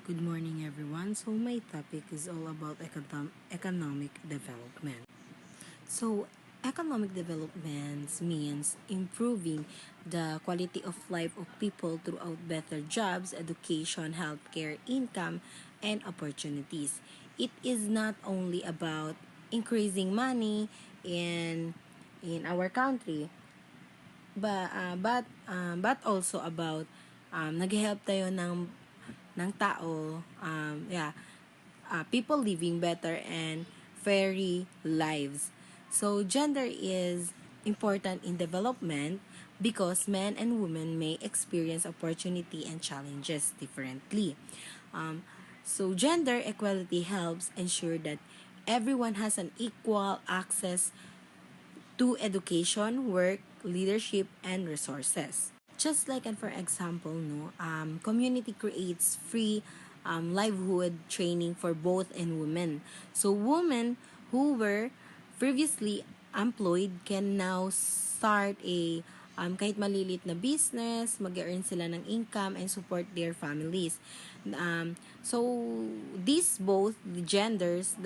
Good morning, everyone. So, my topic is all about economic development. So, economic development means improving the quality of life of people throughout better jobs, education, healthcare, income, and opportunities. It is not only about increasing money in our country, but also about nag-help tayo ng tao, people living better and fairy lives. So gender is important in development because men and women may experience opportunity and challenges differently. Um, so gender equality helps ensure that everyone has an equal access to education, work, leadership, and resources. Just like, and for example, community creates free livelihood training for both and women. So women who were previously employed can now start a kahit malilit na business, mag-earn sila ng income and support their families. So these both the genders,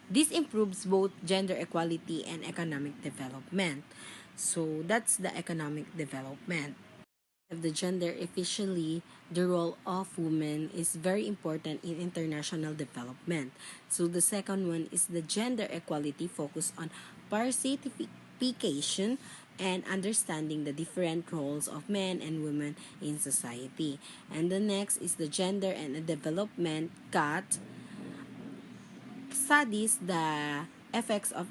this improves both gender equality and economic development. So that's the economic development. Of the gender efficiently, the role of women is very important in international development. So the second one is the gender equality focus on participation and understanding the different roles of men and women in society. And the next is the gender and development got studies the effects of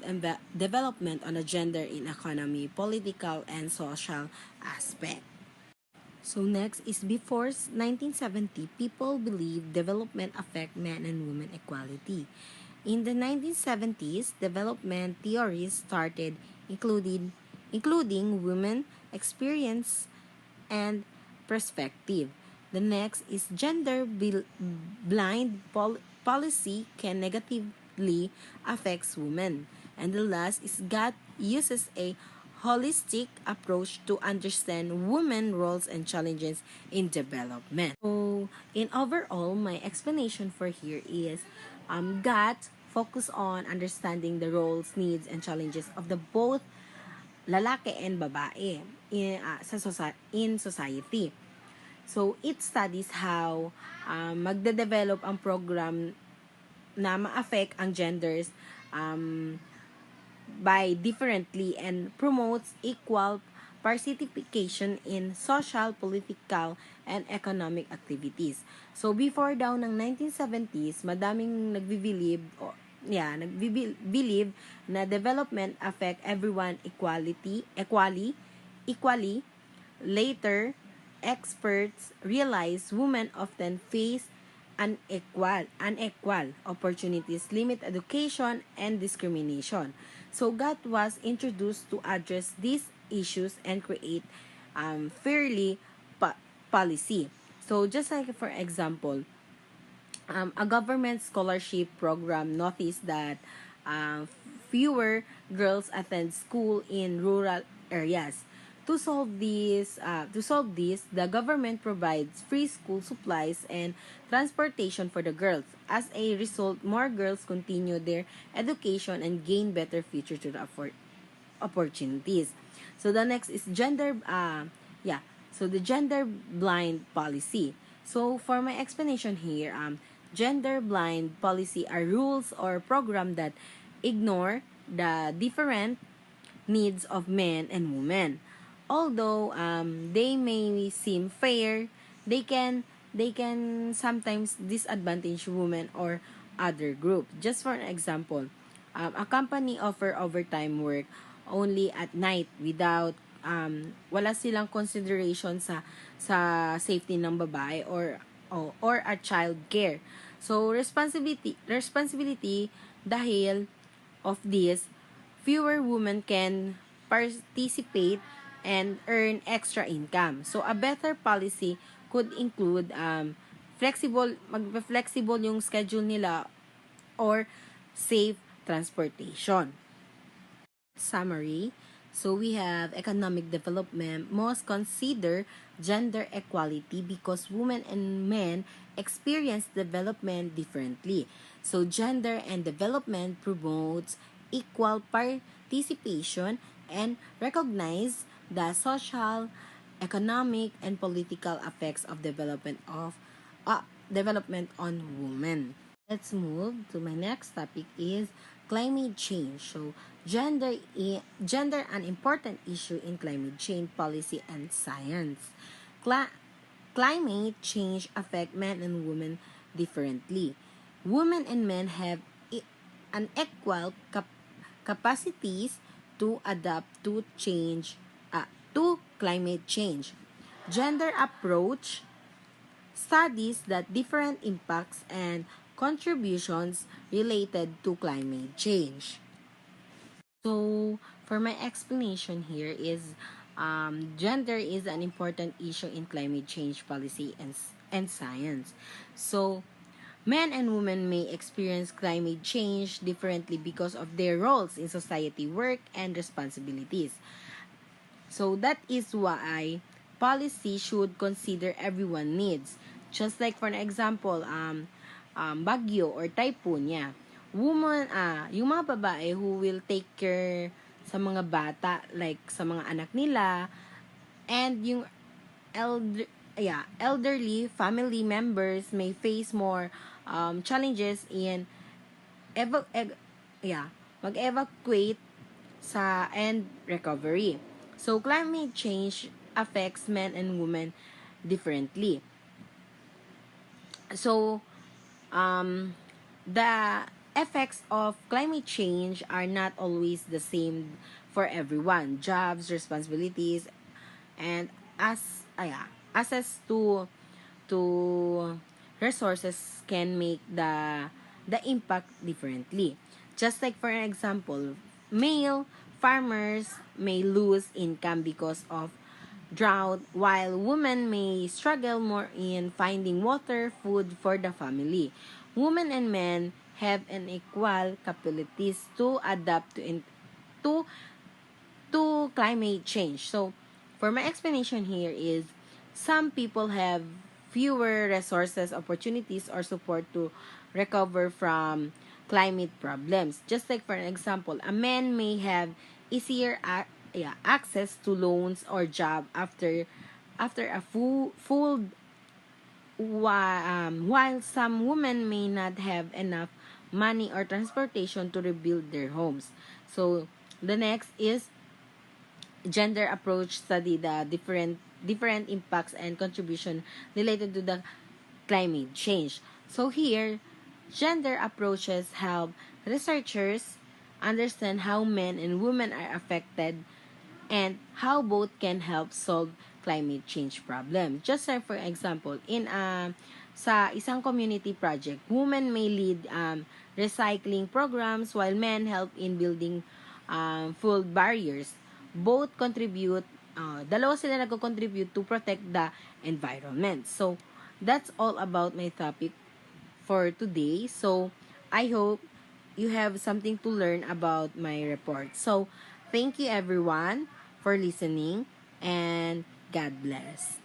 development on the gender in economy, political, and social aspect. So next is before 1970, people believed development affect men and women equality. In the 1970s, development theories started including women experience and perspective. The next is blind policy can negatively affects women. And the last is God uses a holistic approach to understand women roles and challenges in development. So, in overall, my explanation for here is God focus on understanding the roles, needs, and challenges of the both lalaki and babae in society. So, it studies how magde-develop ang program na ma-affect ang genders by differently and promotes equal participation in social, political, and economic activities. So, before daw ng 1970s, madaming nagbibilib na development affect everyone equally. Later, experts realize women often face unequal opportunities, limit education, and discrimination. So God was introduced to address these issues and create fairly policy. So just like for example, a government scholarship program noticed that fewer girls attend school in rural areas. To solve this, the government provides free school supplies and transportation for the girls. As a result, more girls continue their education and gain better future to the opportunities. So the next is So the gender blind policy. So for my explanation here, gender blind policy are rules or program that ignore the different needs of men and women. Although they may seem fair, they can sometimes disadvantage women or other group. Just for an example, a company offer overtime work only at night without wala silang consideration sa safety ng babae or a child care. So responsibility dahil of this, fewer women can participate and earn extra income. So a better policy could include flexible yung schedule nila or safe transportation. Summary, So we have economic development must consider gender equality because women and men experience development differently. So gender and development promotes equal participation and recognize the social, economic, and political effects of development on women. Let's move to my next topic is climate change. So gender an important issue in climate change policy and science. Climate change affect men and women differently. Women and men have unequal capacities to adapt to climate change. Gender approach studies that different impacts and contributions related to climate change. So, for my explanation here is gender is an important issue in climate change policy and science. So, men and women may experience climate change differently because of their roles in society, work, and responsibilities. So that is why policy should consider everyone needs. Just like for an example, bagyo or typhoon, yeah. Yung mga babae who will take care sa mga bata, like sa mga anak nila, and yung elderly family members may face more challenges in mag-evacuate sa and recovery. So climate change affects men and women differently. So the effects of climate change are not always the same for everyone. Jobs, responsibilities, and access to resources can make the impact differently. Just like for an example, male farmers may lose income because of drought, while women may struggle more in finding water, food for the family. Women and men have unequal capabilities to adapt to to climate change. So, for my explanation here is some people have fewer resources, opportunities, or support to recover from climate problems. Just like for an example, a man may have easier access to loans or job after a full while some women may not have enough money or transportation to rebuild their homes. So the next is gender approach study the different impacts and contribution related to the climate change. So here, gender approaches help researchers understand how men and women are affected and how both can help solve climate change problem. Just like for example, in sa isang community project, women may lead recycling programs while men help in building food barriers. Both contribute, dalawa sila nagko-contribute to protect the environment. So, that's all about my topic for today. So, I hope you have something to learn about my report. So, thank you everyone for listening and God bless.